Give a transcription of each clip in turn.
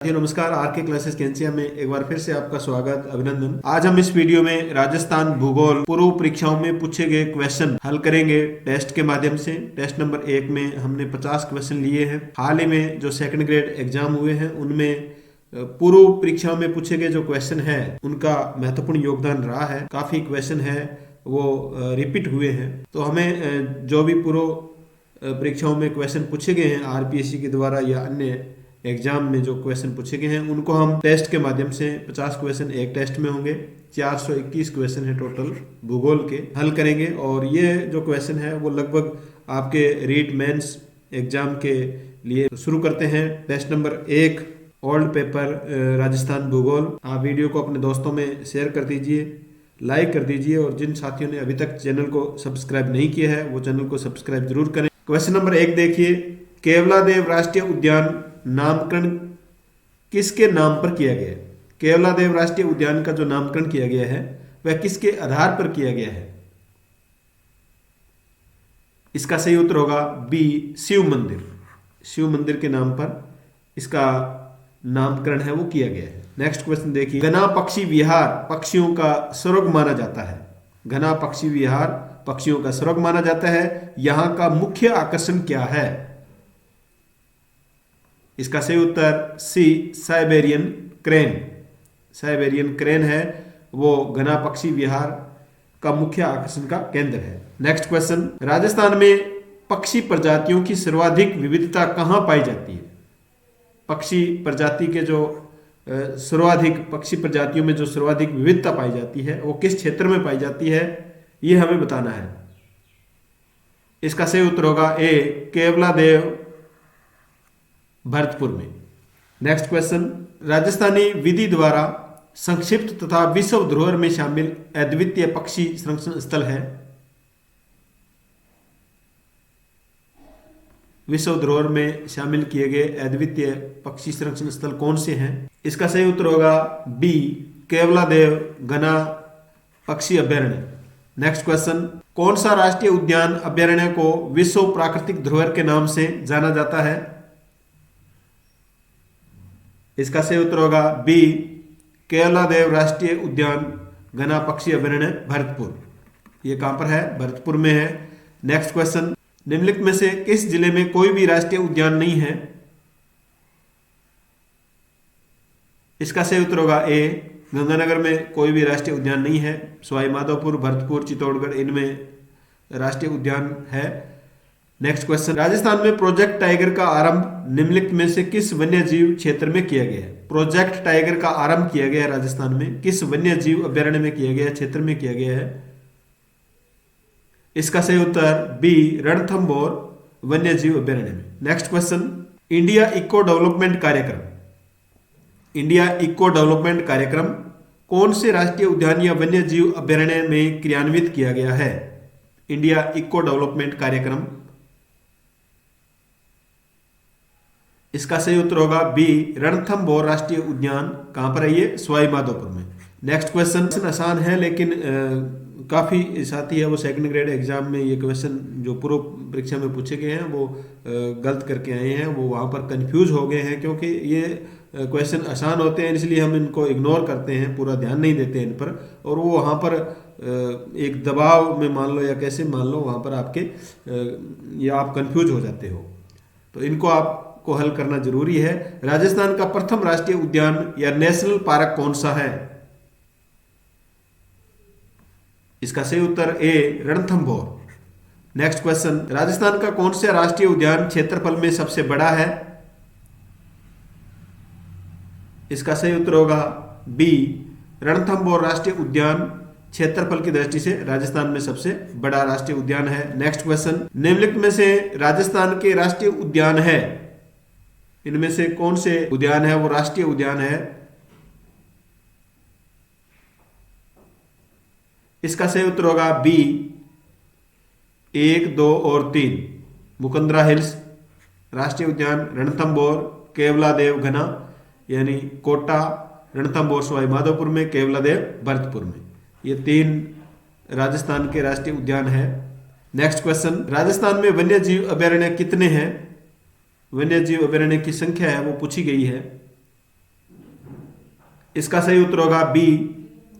नमस्कार। आर के क्लासेस कैंसिया में एक बार फिर से आपका स्वागत, अभिनंदन। आज हम इस वीडियो में राजस्थान भूगोल पूर्व परीक्षाओं में पूछे गए क्वेश्चन हल करेंगे टेस्ट के माध्यम से। टेस्ट नंबर 1 में हमने 50 क्वेश्चन लिए हैं। हाल ही में जो सेकंड ग्रेड एग्जाम हुए हैं उनमें पूर्व परीक्षाओं में पूछे गए जो क्वेश्चन है उनका महत्वपूर्ण योगदान रहा है। काफी क्वेश्चन है वो रिपीट हुए हैं, तो हमें जो भी पूर्व परीक्षाओं में क्वेश्चन पूछे गए हैं आरपीएससी के द्वारा या अन्य एग्जाम में जो क्वेश्चन पूछे गए हैं उनको हम टेस्ट के माध्यम से 50 क्वेश्चन एक टेस्ट में होंगे, 421 क्वेश्चन है टोटल भूगोल के, हल करेंगे। और ये जो क्वेश्चन है वो लगभग आपके रीट मेंस एग्जाम के लिए शुरू करते हैं। Test number 1 old paper Rajasthan भूगोल। आप वीडियो को अपने दोस्तों में शेयर कर दीजिए, लाइक कर दीजिए, और जिन साथियों ने अभी तक चैनल को सब्सक्राइब नहीं किया है वो चैनल को सब्सक्राइब जरूर करें। क्वेश्चन नंबर 1 देखिए, केवलादेव राष्ट्रीय उद्यान नामकरण किसके नाम पर किया गया है? केवलादेव राष्ट्रीय उद्यान का जो नामकरण किया गया है वह किसके आधार पर किया गया है? इसका सही उत्तर होगा बी, शिव मंदिर। शिव मंदिर के नाम पर इसका नामकरण है वो किया गया है। नेक्स्ट क्वेश्चन देखिए, घना पक्षी विहार पक्षियों का स्वर्ग माना जाता है। घना पक्षी विहार पक्षियों का स्वर्ग माना जाता है। यहां का मुख्य आकर्षण क्या है? इसका सही उत्तर सी, साइबेरियन क्रेन। साइबेरियन क्रेन है वो घना पक्षी विहार का मुख्य आकर्षण का केंद्र है। नेक्स्ट क्वेश्चन, राजस्थान में पक्षी प्रजातियों की सर्वाधिक विविधता कहां पाई जाती है? पक्षी प्रजाति के जो सर्वाधिक पक्षी प्रजातियों में जो सर्वाधिक विविधता पाई जाती है वो किस क्षेत्र में पाई जाती है, ये हमें बताना है। इसका सही उत्तर होगा ए, केवलादेव भरतपुर में। नेक्स्ट क्वेश्चन, राजस्थानी विधि द्वारा संक्षिप्त तथा विश्व धरोहर में शामिल अद्वितीय पक्षी संरक्षण स्थल है। विश्व धरोहर में शामिल किए गए अद्वितीय पक्षी संरक्षण स्थल कौन से हैं? इसका सही उत्तर होगा बी, केवलादेव घना पक्षी अभ्यारण्य। नेक्स्ट क्वेश्चन, कौन सा राष्ट्रीय उद्यान अभ्यारण्य को विश्व प्राकृतिक धरोहर के नाम से जाना जाता है? इसका सही उत्तर होगा बी, केवलादेव राष्ट्रीय उद्यान घना पक्षी अभ्यारण्य भरतपुर। ये कहां पर है? भरतपुर में है। नेक्स्ट क्वेश्चन, निम्नलिखित में से किस जिले में कोई भी राष्ट्रीय उद्यान नहीं है? इसका सही उत्तर होगा ए, गंगानगर में कोई भी राष्ट्रीय उद्यान नहीं है। सवाई माधोपुर, भरतपुर, चित्तौड़गढ़ इनमें राष्ट्रीय उद्यान है। नेक्स्ट क्वेश्चन, राजस्थान में प्रोजेक्ट टाइगर का आरंभ निम्नलिखित में से किस वन्य जीव क्षेत्र में किया गया है? प्रोजेक्ट टाइगर का आरंभ किया गया है राजस्थान में किस वन्य जीव अभ्यारण्य में किया गया है, क्षेत्र में किया गया है? इसका सही उत्तर बी, रणथंभौर वन्य जीव अभ्यारण्य में। Next question, India eco development कार्यक्रम। इंडिया इको डेवलपमेंट कार्यक्रम कौन से राष्ट्रीय उद्यान या वन्य जीव अभ्यारण्य में क्रियान्वित किया गया है? इंडिया इको डेवलपमेंट कार्यक्रम, इसका सही उत्तर होगा बी, रणथंभौर राष्ट्रीय उद्यान। कहां पर है ये? सवाई माधोपुर में। नेक्स्ट क्वेश्चन आसान है लेकिन काफी साथी है वो सेकंड ग्रेड एग्जाम में ये क्वेश्चन जो पूर्व परीक्षा में पूछे गए हैं वो गलत करके आए हैं, वो वहां पर कंफ्यूज हो गए हैं क्योंकि ये क्वेश्चन आसान होते हैं इसलिए हम इनको इग्नोर करते हैं, पूरा ध्यान नहीं देते इन पर, और वो वहां पर एक दबाव में मान लो या कैसे मान लो वहां पर आपके या आप कंफ्यूज हो जाते हो, तो इनको आप को हल करना जरूरी है। राजस्थान का प्रथम राष्ट्रीय उद्यान या नेशनल पार्क कौन सा है? इसका सही उत्तर ए, रणथंभौर। नेक्स्ट क्वेश्चन, राजस्थान का कौन सा राष्ट्रीय उद्यान क्षेत्रफल में सबसे बड़ा है? इसका सही उत्तर होगा बी, रणथंभौर राष्ट्रीय उद्यान क्षेत्रफल की दृष्टि से राजस्थान में सबसे बड़ा राष्ट्रीय उद्यान है। नेक्स्ट क्वेश्चन, निम्नलिखित में से राजस्थान के राष्ट्रीय उद्यान है, इनमें से कौन से उद्यान है वो राष्ट्रीय उद्यान है? इसका सही उत्तर होगा बी, 1, 2 और 3। मुकुंदरा हिल्स राष्ट्रीय उद्यान, रणथंभौर, केवलादेव घना यानी कोटा, रणथंभौर सवाई माधोपुर में, केवलादेव भरतपुर में, ये 3 राजस्थान के राष्ट्रीय उद्यान है। नेक्स्ट क्वेश्चन, राजस्थान में वन्य जीव अभ्यारण्य कितने हैं? वन्य जीव अभ्यारण्य की संख्या है वो पूछी गई है। इसका सही उत्तर होगा बी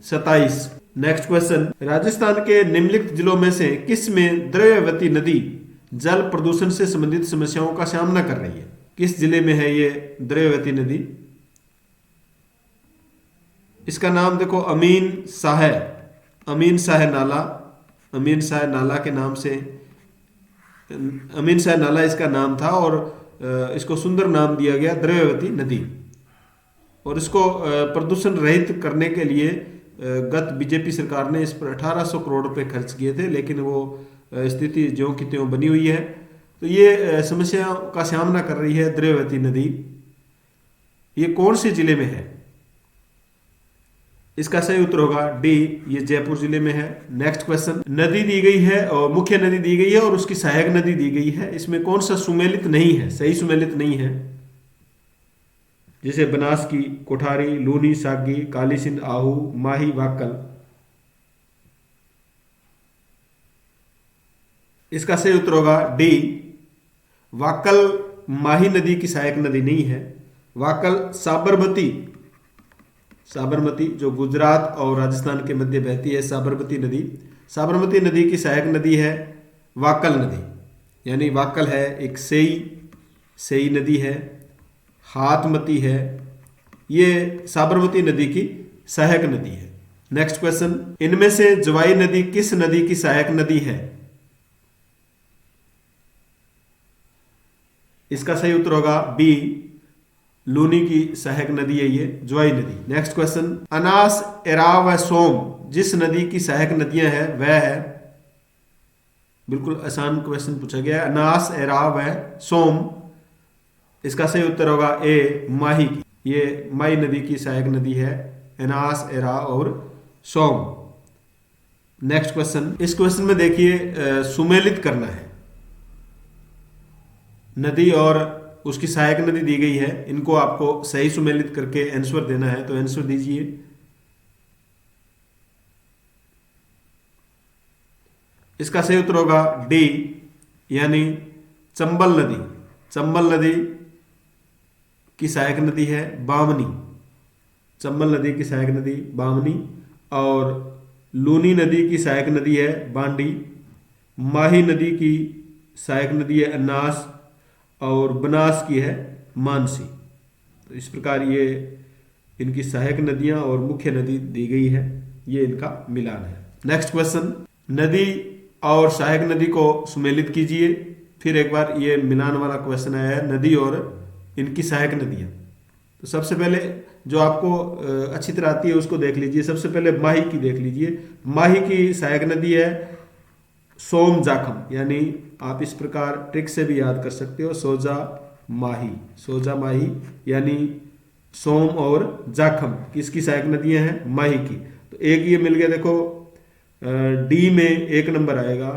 27। नेक्स्ट क्वेश्चन, राजस्थान के निम्नलिखित जिलों में से किस में द्रव्यवती नदी जल प्रदूषण से संबंधित समस्याओं का सामना कर रही है? किस जिले में है ये द्रव्यवती नदी? इसका नाम देखो, अमीन शाह नाला, अमीन शाह नाला के नाम से, अमीन शाह नाला इसका नाम था और इसको सुंदर नाम दिया गया द्रव्यवती नदी। और इसको प्रदूषण रहित करने के लिए गत बीजेपी सरकार ने इस पर 1800 करोड़ रुपए खर्च किए थे, लेकिन वो स्थिति ज्यों की त्यों बनी हुई है। तो ये समस्या का सामना कर रही है द्रव्यवती नदी। ये कौन से जिले में है? इसका सही उत्तर होगा डी, ये जयपुर जिले में है। नेक्स्ट क्वेश्चन, नदी दी गई है और मुख्य नदी दी गई है और उसकी सहायक नदी दी गई है, इसमें कौन सा सुमेलित नहीं है, सही सुमेलित नहीं है? जैसे बनास की, कोठारी, लूनी, सागी, काली सिंध, आहू, माही, वाक्कल। इसका सही उत्तर होगा डी, वाक्कल माही नदी की सहायक नदी नहीं है। वाक्कल साबरमती जो गुजरात और राजस्थान के मध्य बहती है, साबरमती नदी की सहायक नदी है वाक्कल नदी। यानी वाक्कल है एक सेई नदी है, हाथमती है, ये साबरमती नदी की सहायक नदी है। नेक्स्ट क्वेश्चन, इनमें से जवाई नदी किस नदी की सहायक नदी है? इसका सही उत्तर होगा बी, लूनी की सहायक नदी है ये जवाई नदी। नेक्स्ट क्वेश्चन, अनास, एराव व सोम जिस नदी की सहायक नदियां हैं वह है, बिल्कुल आसान क्वेश्चन पूछा गया है, अनास, एराव व सोम। इसका सही उत्तर होगा ए, माही की, ये माही नदी की सहायक नदी है, अनास, एराव और सोम। नेक्स्ट क्वेश्चन, इस क्वेश्चन में देखिए सुमेलित करना है, नदी और उसकी सहायक नदी दी गई है, इनको आपको सही सुमेलित करके आंसर देना है। तो आंसर दीजिए। इसका सही उत्तर होगा डी, यानी चंबल नदी। चंबल नदी की सहायक नदी है बामनी, चंबल नदी की सहायक नदी बामनी, और लूनी नदी की सहायक नदी है बांडी, माही नदी की सहायक नदी है अन्नास, और बनास की है मानसी। तो इस प्रकार ये इनकी सहायक नदियां और मुख्य नदी दी गई है, ये इनका मिलान है। नेक्स्ट क्वेश्चन, नदी और सहायक नदी को सुमेलित कीजिए। फिर एक बार ये मिलान वाला क्वेश्चन आया है, नदी और इनकी सहायक नदियां। तो सबसे पहले जो आपको अच्छी तरह आती है उसको देख लीजिए। सबसे पहले माही की देख लीजिए। माही की सहायक नदी है सोम जाखम, यानी आप इस प्रकार ट्रिक से भी याद कर सकते हो, सोजा माही, यानी सोम और जाखम किसकी सहायक नदियां हैं? माही की। तो एक ये मिल गया, देखो डी में एक नंबर आएगा,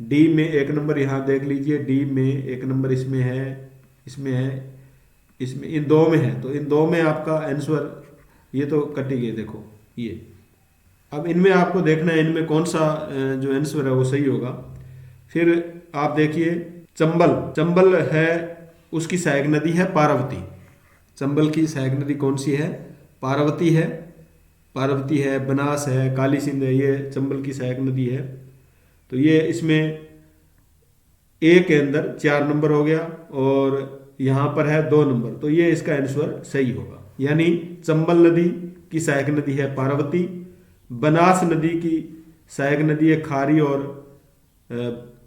डी में एक नंबर यहाँ देख लीजिए, डी में एक नंबर इसमें है, इसमें इन दो में है। तो इन दो में आपका आंसर, ये तो कटी गई देखो ये। अब इनमें आपको देखना है इनमें कौन सा जो आंसर है वो सही होगा। फिर आप देखिए चंबल है, उसकी सहायक नदी है पार्वती। चंबल की सहायक नदी कौन सी है? पार्वती है, बनास है, काली सिंध है, ये चंबल की सहायक नदी है। तो ये इसमें ए के अंदर 4 नंबर हो गया और यहाँ पर है 2 नंबर, तो ये इसका आंसर सही होगा। यानी चंबल नदी की सहायक नदी है पार्वती, बनास नदी की सहायक नदी है खारी और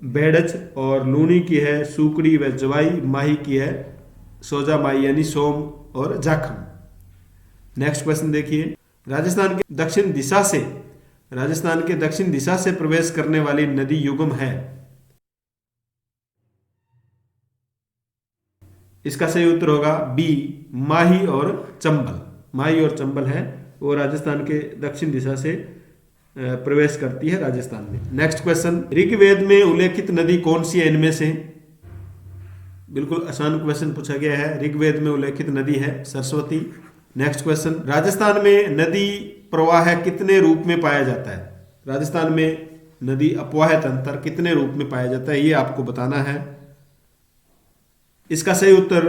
बेड़च, और लूनी की है सुकड़ी व जवाई, माही की है सोजा माही यानी सोम और जाखम। नेक्स्ट क्वेश्चन देखिए, राजस्थान के दक्षिण दिशा से प्रवेश करने वाली नदी युगम है। इसका सही उत्तर होगा बी, माही और चंबल है वो राजस्थान के दक्षिण दिशा से प्रवेश करती है राजस्थान में। नेक्स्ट क्वेश्चन, ऋग्वेद में उल्लेखित नदी कौन सी है इनमें से? बिल्कुल आसान क्वेश्चन पूछा गया है। ऋग्वेद में उल्लेखित नदी है सरस्वती। नेक्स्ट क्वेश्चन, राजस्थान में नदी प्रवाह कितने रूप में पाया जाता है? राजस्थान में नदी अपवाह तंत्र कितने रूप में पाया जाता है, ये आपको बताना है। इसका सही उत्तर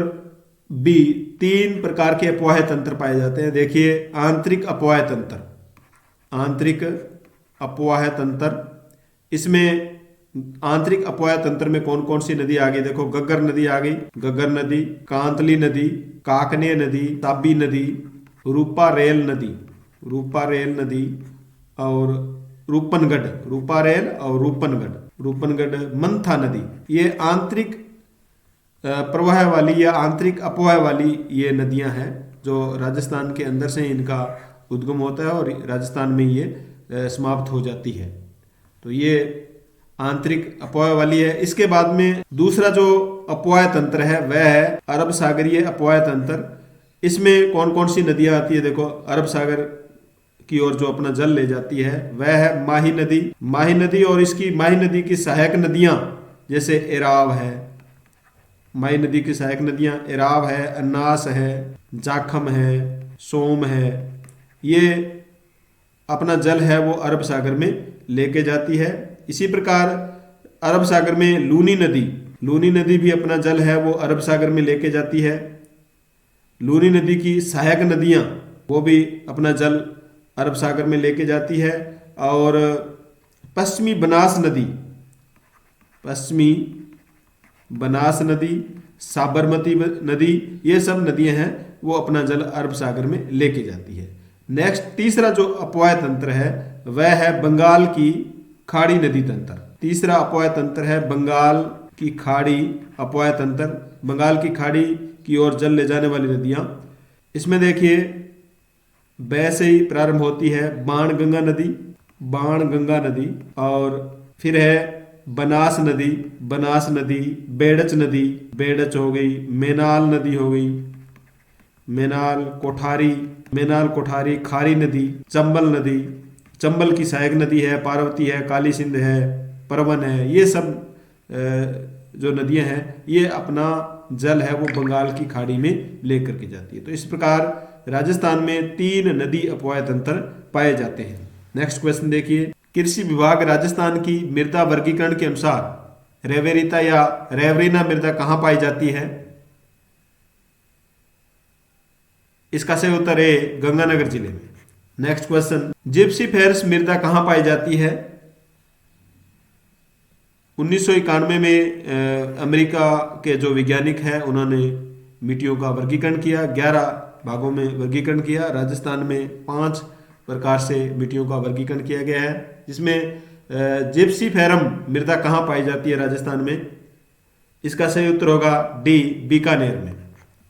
बी, तीन प्रकार के अपवाह्य तंत्र पाए जाते हैं। देखिए, आंतरिक अपवाह्य तंत्र, आंतरिक अपवाह्य तंत्र, इसमें आंतरिक अपवाह्य तंत्र में कौन कौन सी नदी आ गई? देखो, गग्गर नदी आ गई, गग्गर नदी, कांतली नदी, काकने नदी, ताबी नदी, रूपा रेल नदी, रूपा रेल नदी, और रूपनगढ़, रूपा रेल और रूपनगढ़, रूपनगढ़ मंथा नदी। ये आंतरिक प्रवाह वाली या आंतरिक अपवाह वाली ये नदियां हैं जो राजस्थान के अंदर से इनका उद्गम होता है और राजस्थान में ये समाप्त हो जाती है। तो ये आंतरिक अपवाह वाली है। इसके बाद में दूसरा जो अपवाह तंत्र है वह है अरब सागरीय अपवाह तंत्र। इसमें कौन कौन सी नदियां आती है? देखो, अरब सागर की ओर जो अपना जल ले जाती है वह है माही नदी, माही नदी, और इसकी माही नदी की सहायक नदियां जैसे एराव है, माही नदी की सहायक नदियां एराव है, अन्नास है, जाखम है, सोम है। ये अपना जल है वो अरब सागर में लेके जाती है। इसी प्रकार अरब सागर में लूनी नदी, लूनी नदी भी अपना जल है वो अरब सागर में लेके जाती है। लूनी नदी की सहायक नदियां वो भी अपना जल अरब सागर में लेके जाती है। और पश्चिमी बनास नदी, पश्चिमी बनास नदी, साबरमती नदी, ये सब नदियां हैं वो अपना जल अरब सागर में लेके जाती है। नेक्स्ट, तीसरा जो अपवाह तंत्र है वह है बंगाल की खाड़ी नदी तंत्र। तीसरा अपवाह तंत्र है बंगाल की खाड़ी अपवाह तंत्र, बंगाल की खाड़ी की ओर जल ले जाने वाली नदियां। इसमें देखिए, बै से ही प्रारंभ होती है बाण गंगा नदी, बाण गंगा नदी, और फिर है बनास नदी, बनास नदी, बेड़च नदी, बेड़च हो गई, मेनाल नदी हो गई, मेनाल कोठारी, मेनाल कोठारी, खारी नदी, चंबल नदी, चंबल की सहायक नदी है, पार्वती है, काली सिंध है, परवन है। ये सब जो नदियां हैं ये अपना जल है वो बंगाल की खाड़ी में लेकर के जाती है। तो इस प्रकार राजस्थान में तीन नदी अपवाह तंत्र पाए जाते हैं। नेक्स्ट क्वेश्चन देखिए, कृषि विभाग राजस्थान की मृदा वर्गीकरण के अनुसार रेवेरिता या रेवरीना मृदा कहां पाई जाती है? इसका सही उत्तर है गंगानगर जिले में। नेक्स्ट क्वेश्चन, जिप्सीफेरस मृदा कहां पाई जाती है? 1991 में अमेरिका के जो वैज्ञानिक हैं उन्होंने मिट्टियों का वर्गीकरण किया, 11 भागों में वर्गीकरण किया। राजस्थान में 5 प्रकार से मिट्टियों का वर्गीकरण किया गया है, जिसमें जिप्सीफेरम मृदा कहाँ पाई जाती है राजस्थान में? इसका सही उत्तर होगा डी, बीकानेर में।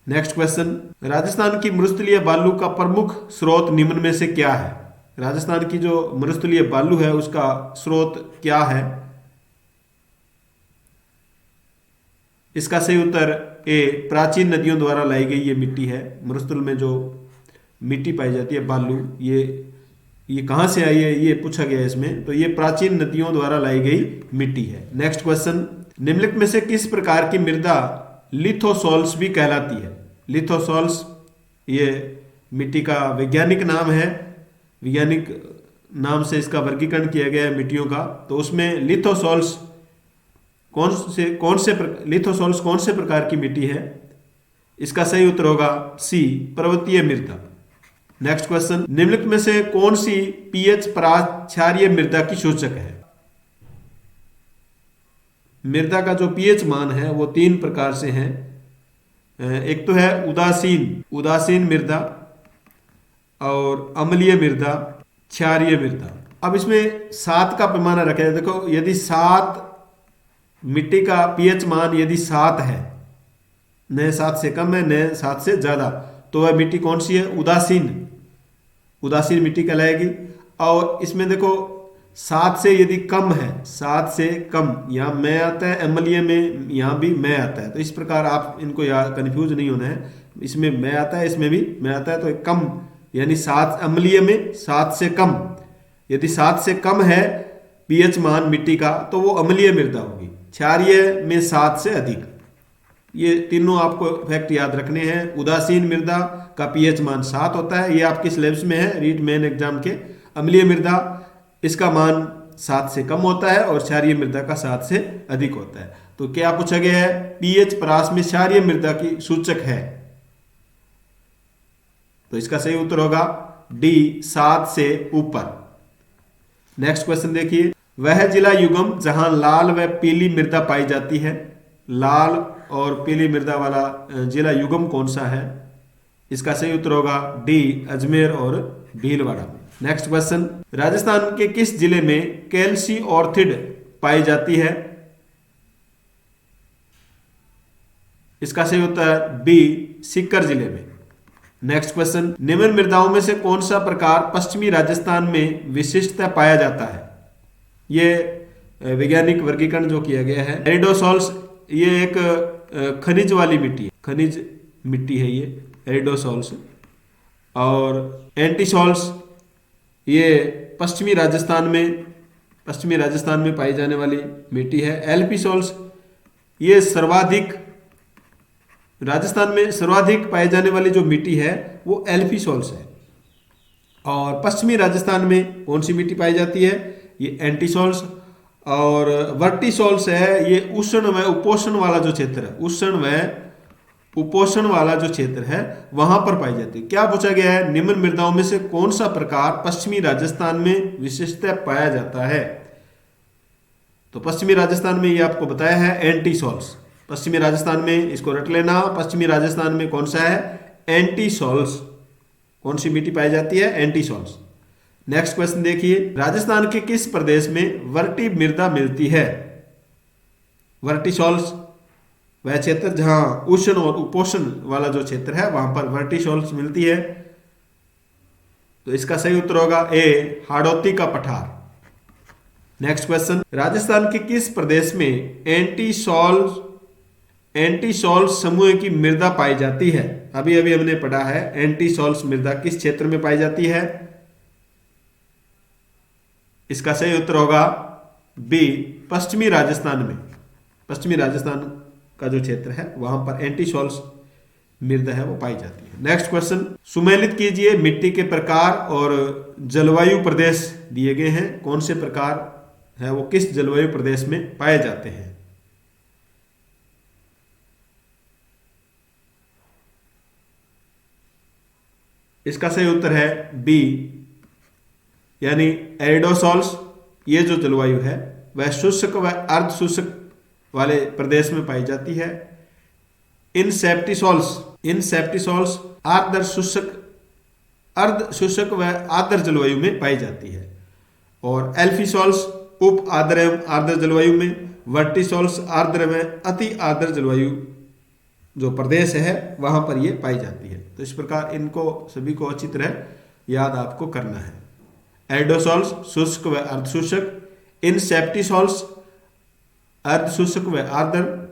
नेक्स्ट क्वेश्चन, राजस्थान की मरुस्थलीय बालू का प्रमुख स्रोत निम्न में से क्या है? राजस्थान की जो मरुस्थलीय बालू है उसका स्रोत क्या है? इसका सही उत्तर ए, प्राचीन नदियों द्वारा लाई गई ये मिट्टी है। मरुस्थल में जो मिट्टी पाई जाती है बालू, ये कहां से आई है ये पूछा गया है इसमें। तो ये प्राचीन नदियों द्वारा लाई गई मिट्टी है। नेक्स्ट क्वेश्चन, निम्नलिखित में से किस प्रकार की मृदा लिथोसॉल्स भी कहलाती है? लिथोसॉल्स ये मिट्टी का वैज्ञानिक नाम है, वैज्ञानिक नाम से इसका वर्गीकरण किया गया है मिट्टियों का। तो उसमें लिथोसॉल्स लिथोसॉल्स कौन से प्रकार की मिट्टी है? इसका सही उत्तर होगा सी, पर्वतीय मृदा। नेक्स्ट क्वेश्चन, निम्नलिखित में से कौन सी पीएच क्षारीय मृदा की सूचक है? मृदा का जो पीएच मान है वो 3 प्रकार से है। एक तो है उदासीन मृदा, और अम्लीय मृदा, क्षारीय मृदा। अब इसमें 7 का पैमाना रखा है। देखो, यदि 7 मिट्टी का पीएच मान यदि 7 है, न 7 से कम है न 7 से ज्यादा, तो वह मिट्टी कौन सी है? उदासीन मिट्टी कहलाएगी। और इसमें देखो 7 से यदि कम है, 7 से कम, यहाँ मैं आता है, अम्लीय में यहाँ भी मैं आता है। तो इस प्रकार आप इनको कंफ्यूज नहीं होना है, इसमें मैं आता है इसमें भी मैं आता है। तो कम यानी 7 अम्लीय में 7 से कम, यदि 7 से कम है पीएच मान मिट्टी का तो वो अम्लीय मृदा होगी। क्षारीय में 7 से अधिक। ये तीनों आपको फैक्ट याद रखने हैं। उदासीन मृदा का पीएच मान 7 होता है, ये आपके सिलेबस में है रीट मेन एग्जाम के। अम्लीय मृदा इसका मान 7 से कम होता है और क्षारीय मृदा का 7 से अधिक होता है। तो क्या पूछा गया है? पीएच परास में क्षारीय मृदा की सूचक है। तो इसका सही उत्तर होगा डी, 7 से ऊपर। नेक्स्ट क्वेश्चन देखिए, वह जिला युगम जहां लाल व पीली मृदा पाई जाती है, लाल और पीली मृदा वाला जिला युगम कौन सा है? इसका सही उत्तर होगा डी, अजमेर और भीलवाड़ा। नेक्स्ट क्वेश्चन, राजस्थान के किस जिले में कैल्सी ऑर्थिड पाई जाती है? इसका सही उत्तर बी, सीकर जिले में। नेक्स्ट क्वेश्चन, निम्न मृदाओं में से कौन सा प्रकार पश्चिमी राजस्थान में विशिष्टतः पाया जाता है? ये वैज्ञानिक वर्गीकरण जो किया गया है। एरिडोसॉल्स, ये एक खनिज वाली मिट्टी है, खनिज मिट्टी है ये एरिडोसॉल्स। और एंटीसॉल्स, ये पश्चिमी राजस्थान में पाई जाने वाली मिट्टी है। एल्पीसॉल्स, ये राजस्थान में सर्वाधिक पाए जाने वाली जो मिट्टी है वो एल्पीसॉल्स है। और पश्चिमी राजस्थान में कौन सी मिट्टी पाई जाती है? ये एंटीसॉल्स। और वर्टिसॉल्स है, ये उष्ण व उपोष्ण वाला जो क्षेत्र है, उष्ण व उपोष्ण वाला जो क्षेत्र है वहां पर पाई जाती है। क्या पूछा गया है? निम्न मृदाओं में से कौन सा प्रकार पश्चिमी राजस्थान में विशिष्टतः पाया जाता है? तो पश्चिमी राजस्थान में ये आपको बताया है एंटीसॉल्स। पश्चिमी राजस्थान में, इसको रट लेना, पश्चिमी राजस्थान में कौन सा है? एंटीसॉल्स। कौन सी मिट्टी पाई जाती है? एंटीसॉल्स। नेक्स्ट क्वेश्चन देखिए, राजस्थान के किस प्रदेश में वर्टी मृदा मिलती है? वर्टिसॉल्स, वह क्षेत्र जहां उष्ण और उपोष्ण वाला जो क्षेत्र है वहां पर वर्टिसॉल्स मिलती है। तो इसका सही उत्तर होगा ए, हाड़ौती का पठार। नेक्स्ट क्वेश्चन, राजस्थान के किस प्रदेश में एंटीसॉल्स समूह की मृदा पाई जाती है? अभी अभी हमने पढ़ा है एंटीसॉल्स मृदा किस क्षेत्र में पाई जाती है। इसका सही उत्तर होगा बी, पश्चिमी राजस्थान में। पश्चिमी राजस्थान का जो क्षेत्र है वहां पर एंटीसॉल्स मृदा है वो पाई जाती है। नेक्स्ट क्वेश्चन, सुमेलित कीजिए मिट्टी के प्रकार और जलवायु प्रदेश दिए गए हैं। कौन से प्रकार है वो किस जलवायु प्रदेश में पाए जाते हैं? इसका सही उत्तर है बी, यानी एरिडोसॉल्स। ये जो जलवायु है वह शुष्क व अर्ध शुष्क वाले प्रदेश में पाई जाती है। इनसेप्टिसॉल्स अर्ध शुष्क व आर्द्र जलवायु में पाई जाती है। और एल्फीसॉल्स उप आर्द्र एवं आर्द्र जलवायु में। वर्टिसॉल्स आर्द्र व अति आर्द्र जलवायु जो प्रदेश है वहां पर ये पाई जाती है। तो इस प्रकार इनको सभी को अच्छी तरह याद आपको करना है। एरिडोसॉल्स शुष्क व अर्धशुष्क, इनसेप्टिसॉल्स अर्धशुष्क व आर्द्र,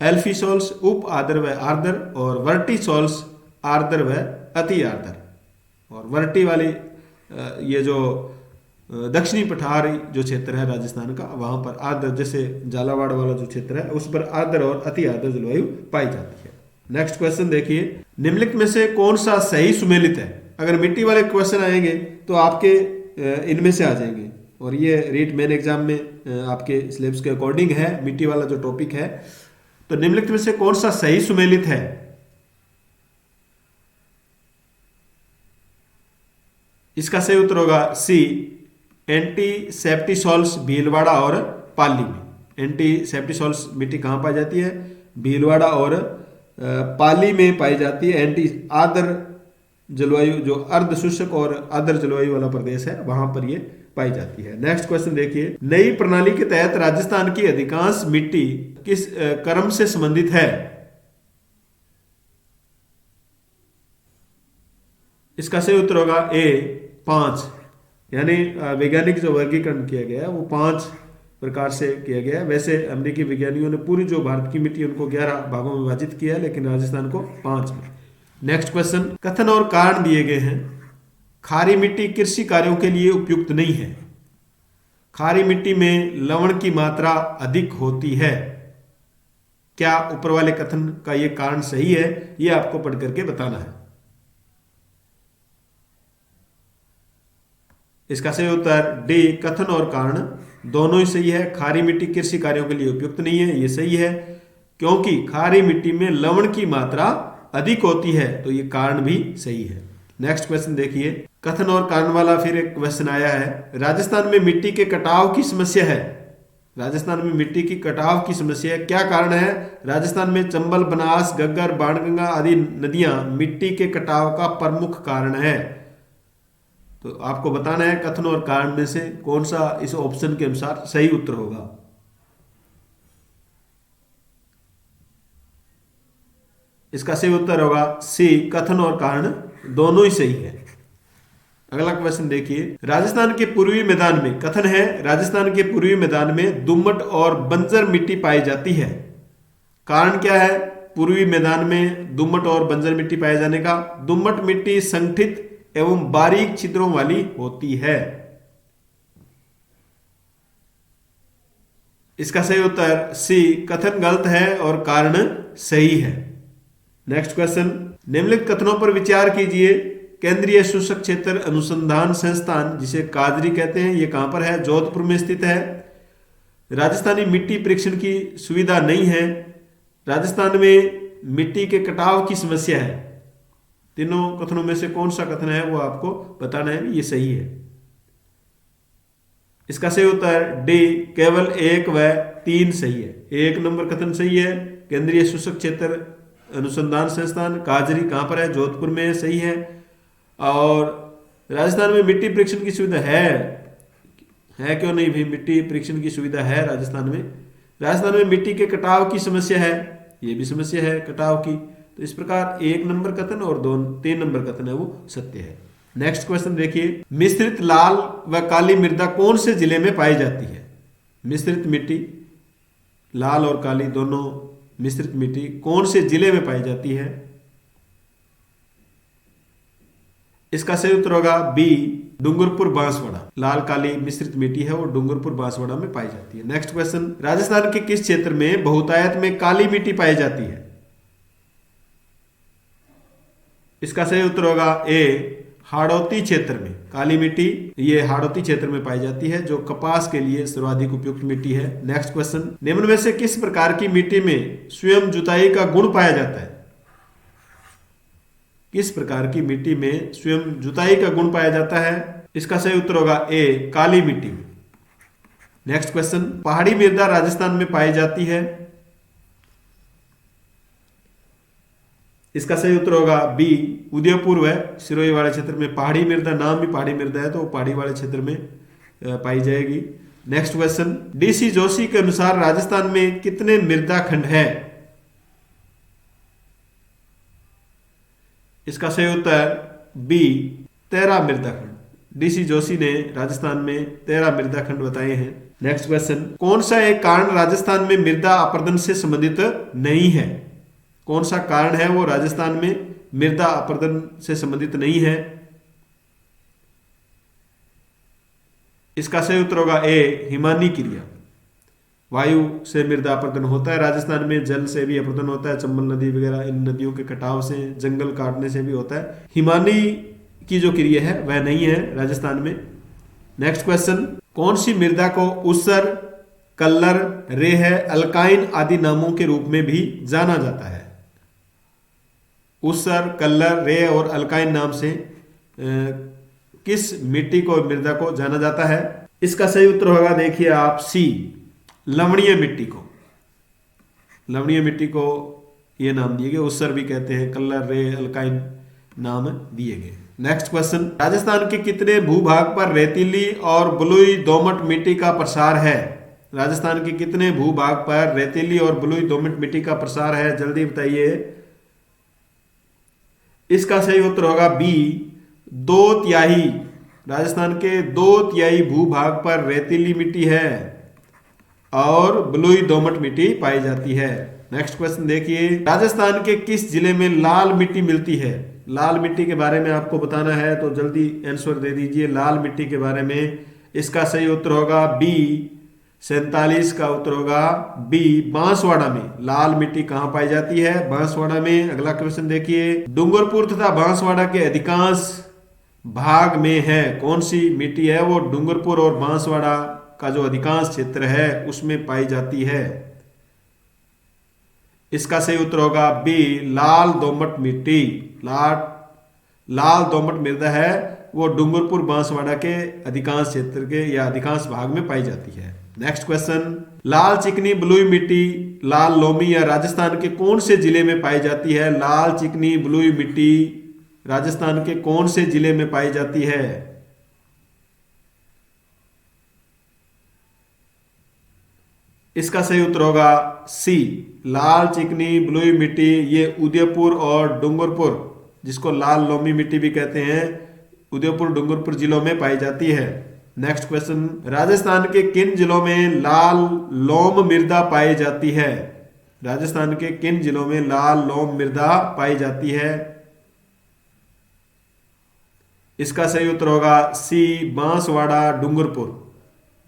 एल्फीसॉल्स उप आर्द्र व आर्द्र, और वर्टिसॉल्स आर्द्र व अति आर्द्र। और वर्टी वाली ये जो दक्षिणी पठारी जो क्षेत्र है राजस्थान का वहां पर आर्द्र, जैसे झालावाड़ वाला जो क्षेत्र है उस पर आर्द्र और अति आर्द्र जलवायु पाई जाती है। नेक्स्ट क्वेश्चन देखिए, निम्नलिखित में से कौन सा सही सुमेलित है? अगर मिट्टी वाले क्वेश्चन आएंगे तो आपके इनमें से आ जाएंगे। और ये रीट मेन एग्जाम में आपके सिलेबस के अकॉर्डिंग है मिट्टी वाला जो टॉपिक है। तो निम्नलिखित में से कौन सा सही सुमेलित है? इसका सही उत्तर होगा सी, एंटीसेप्टिसॉल्स भीलवाड़ा और पाली में। एंटीसेप्टिसॉल्स मिट्टी कहां पाई जाती है? भीलवाड़ा और पाली में पाई जाती है। एंटी आर्द्र जलवायु जो अर्ध शुष्क और आर्द्र जलवायु वाला प्रदेश है वहां पर ये पाई जाती है। नेक्स्ट क्वेश्चन देखिए, नई प्रणाली के तहत राजस्थान की अधिकांश मिट्टी किस क्रम से संबंधित है? इसका सही उत्तर होगा ए, 5। यानी वैज्ञानिक जो वर्गीकरण किया गया है वो 5 प्रकार से किया गया है। वैसे अमेरिकी वैज्ञानिकों ने पूरी जो भारत की मिट्टी उनको 11 भागों में विभाजित किया है, लेकिन राजस्थान को 5 में। नेक्स्ट क्वेश्चन, कथन और कारण दिए गए हैं। खारी मिट्टी कृषि कार्यों के लिए उपयुक्त नहीं है। खारी मिट्टी में लवण की मात्रा अधिक होती है। क्या ऊपर वाले कथन का ये कारण सही है? ये आपको पढ़ करके बताना है। इसका सही उत्तर डी, कथन और कारण दोनों ही सही है। खारी मिट्टी कृषि कार्यों के लिए उपयुक्त नहीं है, ये सही है, क्योंकि खारी मिट्टी में लवण की मात्रा अधिक होती है। तो ये कारण भी सही है। नेक्स्ट क्वेश्चन देखिए, कथन और कारण वाला फिर एक क्वेश्चन आया है। राजस्थान में मिट्टी के कटाव की समस्या है। राजस्थान में मिट्टी की कटाव की समस्या है, क्या कारण है? राजस्थान में चंबल, बनास, घग्गर, बाणगंगा आदि नदियां मिट्टी के कटाव का प्रमुख कारण है। तो आपको बताना है कथन और कारण में से कौन सा इस ऑप्शन के अनुसार सही उत्तर होगा। इसका सही उत्तर होगा सी, कथन और कारण दोनों ही सही है। अगला क्वेश्चन देखिए, राजस्थान के पूर्वी मैदान में, कथन है राजस्थान के पूर्वी मैदान में दोमट और बंजर मिट्टी पाई जाती है। कारण क्या है पूर्वी मैदान में दोमट और बंजर मिट्टी पाए जाने का? दोमट मिट्टी संगठित एवं बारीक छिद्रों वाली होती है। इसका सही उत्तर सी, कथन गलत है और कारण सही है। नेक्स्ट क्वेश्चन, निम्नलिखित कथनों पर विचार कीजिए। केंद्रीय शुष्क क्षेत्र अनुसंधान संस्थान, जिसे काजरी कहते हैं, ये कहां पर है? जोधपुर में स्थित है। राजस्थानी मिट्टी परीक्षण की सुविधा नहीं है। राजस्थान में मिट्टी के कटाव की समस्या है। तीनों कथनों में से कौन सा कथन है वो आपको बताना है, ये सही है। इसका सही उत्तर डी, केवल 1 व 3 सही है। 1 नंबर कथन सही है। केंद्रीय शुष्क क्षेत्र अनुसंधान संस्थान काजरी कहां पर है? जोधपुर में, सही है। और राजस्थान में मिट्टी परीक्षण की सुविधा है क्यों नहीं भाई, मिट्टी परीक्षण की सुविधा है राजस्थान में। राजस्थान में मिट्टी के कटाव की समस्या है, ये भी समस्या है कटाव की। तो इस प्रकार 1 नंबर कथन और 3 नंबर कथन है वो सत्य है। नेक्स्ट क्वेश्चन देखिए, मिश्रित लाल व काली मृदा कौन से जिले में पाई जाती है? मिश्रित मिट्टी, लाल और काली दोनों मिश्रित मिट्टी कौन से जिले में पाई जाती है? इसका सही उत्तर होगा बी, डूंगरपुर बांसवाड़ा। लाल काली मिश्रित मिट्टी है वो डूंगरपुर बांसवाड़ा में पाई जाती है। नेक्स्ट क्वेश्चन, राजस्थान के किस क्षेत्र में बहुतायत में काली मिट्टी पाई जाती है? इसका सही उत्तर होगा ए, हाड़ौती क्षेत्र में काली मिट्टी, ये हाड़ौती क्षेत्र में पाई जाती है, जो कपास के लिए सर्वाधिक उपयुक्त मिट्टी है। नेक्स्ट क्वेश्चन, निम्न में से किस प्रकार की मिट्टी में स्वयं जुताई का गुण पाया जाता है? किस प्रकार की मिट्टी में स्वयं जुताई का गुण पाया जाता है? इसका सही उत्तर होगा ए, काली मिट्टी में। नेक्स्ट क्वेश्चन, पहाड़ी मृदा राजस्थान में पाई जाती है। इसका सही उत्तर होगा बी, उदयपुर व सिरोही वाले क्षेत्र में पहाड़ी मृदा, नाम भी पहाड़ी मृदा है तो पहाड़ी वाले क्षेत्र में पाई जाएगी। नेक्स्ट क्वेश्चन, डीसी जोशी के अनुसार राजस्थान में कितने मृदा खंड है? इसका सही उत्तर बी, 13 मृदा खंड। डीसी जोशी ने राजस्थान में 13 मृदा खंड बताए हैं। नेक्स्ट क्वेश्चन, कौन सा एक कारण राजस्थान में मृदा अपरदन से संबंधित नहीं है? कौन सा कारण है वो राजस्थान में मृदा अपरदन से संबंधित नहीं है? इसका सही उत्तर होगा ए, हिमानी क्रिया। वायु से मृदा अपरदन होता है राजस्थान में, जल से भी अपरदन होता है, चंबल नदी वगैरह इन नदियों के कटाव से, जंगल काटने से भी होता है। हिमानी की जो क्रिया है वह नहीं है राजस्थान में। नेक्स्ट क्वेश्चन, कौन सी मृदा को ऊसर, कल्लर, रेह, अल्काइन आदि नामों के रूप में भी जाना जाता है? ऊसर, कल्लर, रेह और अल्काइन नाम से किस मिट्टी को, मृदा को जाना जाता है? इसका सही उत्तर होगा देखिए आप सी, लवणीय मिट्टी को। लवणीय मिट्टी को ये नाम दिए गए, ऊसर भी कहते हैं, कल्लर, रेह, अल्काइन नाम दिए गए। नेक्स्ट क्वेश्चन, राजस्थान के कितने भूभाग पर रेतीली और बलुई दोमट मिट्टी का प्रसार है? राजस्थान के कितने भूभाग पर रेतीली और बलुई दोमट मिट्टी का प्रसार है? जल्दी बताइए। इसका सही उत्तर होगा बी, 2/3। राजस्थान के 2/3 भूभाग पर रेतीली मिट्टी है और बलुई दोमट मिट्टी पाई जाती है। नेक्स्ट क्वेश्चन देखिए, राजस्थान के किस जिले में लाल मिट्टी मिलती है? लाल मिट्टी के बारे में आपको बताना है तो जल्दी आंसर दे दीजिए लाल मिट्टी के बारे में। इसका सही उत्तर होगा बी, 47 का उत्तर होगा बी, बांसवाड़ा में लाल मिट्टी कहां पाई जाती है? बांसवाड़ा में। अगला क्वेश्चन देखिए, डूंगरपुर तथा बांसवाड़ा के अधिकांश भाग में है कौन सी मिट्टी है? वो डूंगरपुर और बांसवाड़ा का जो अधिकांश क्षेत्र है उसमें पाई जाती है। इसका सही उत्तर होगा बी, लाल दोमट मिट्टी। लाल दोमट मृदा है वो डूंगरपुर बांसवाड़ा के अधिकांश क्षेत्र के या अधिकांश भाग में पाई जाती है। नेक्स्ट क्वेश्चन, लाल चिकनी बलुई मिट्टी लाल लोमी या राजस्थान के कौन से जिले में पाई जाती है? लाल चिकनी बलुई मिट्टी राजस्थान के कौन से जिले में पाई जाती है? इसका सही उत्तर होगा सी, लाल चिकनी बलुई मिट्टी। ये उदयपुर और डूंगरपुर, जिसको लाल लोमी मिट्टी भी कहते हैं, उदयपुर डूंगरपुर जिलों में पाई जाती है। नेक्स्ट क्वेश्चन, राजस्थान के किन जिलों में लाल लोम मृदा पाई जाती है? राजस्थान के किन जिलों में लाल लोम मृदा पाई जाती है? इसका सही उत्तर होगा सी, बांसवाड़ा डूंगरपुर।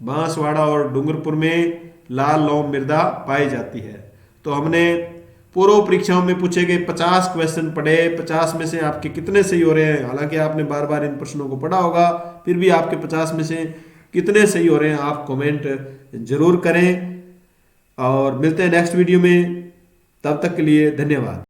बांसवाड़ा और डूंगरपुर में लाल लोम मृदा पाई जाती है। तो हमने पूर्व परीक्षाओं में पूछे गए 50 क्वेश्चन पढ़े। 50 में से आपके कितने सही हो रहे हैं? हालांकि आपने बार बार इन प्रश्नों को पढ़ा होगा, फिर भी आपके 50 में से कितने सही हो रहे हैं आप कमेंट जरूर करें। और मिलते हैं नेक्स्ट वीडियो में, तब तक के लिए धन्यवाद।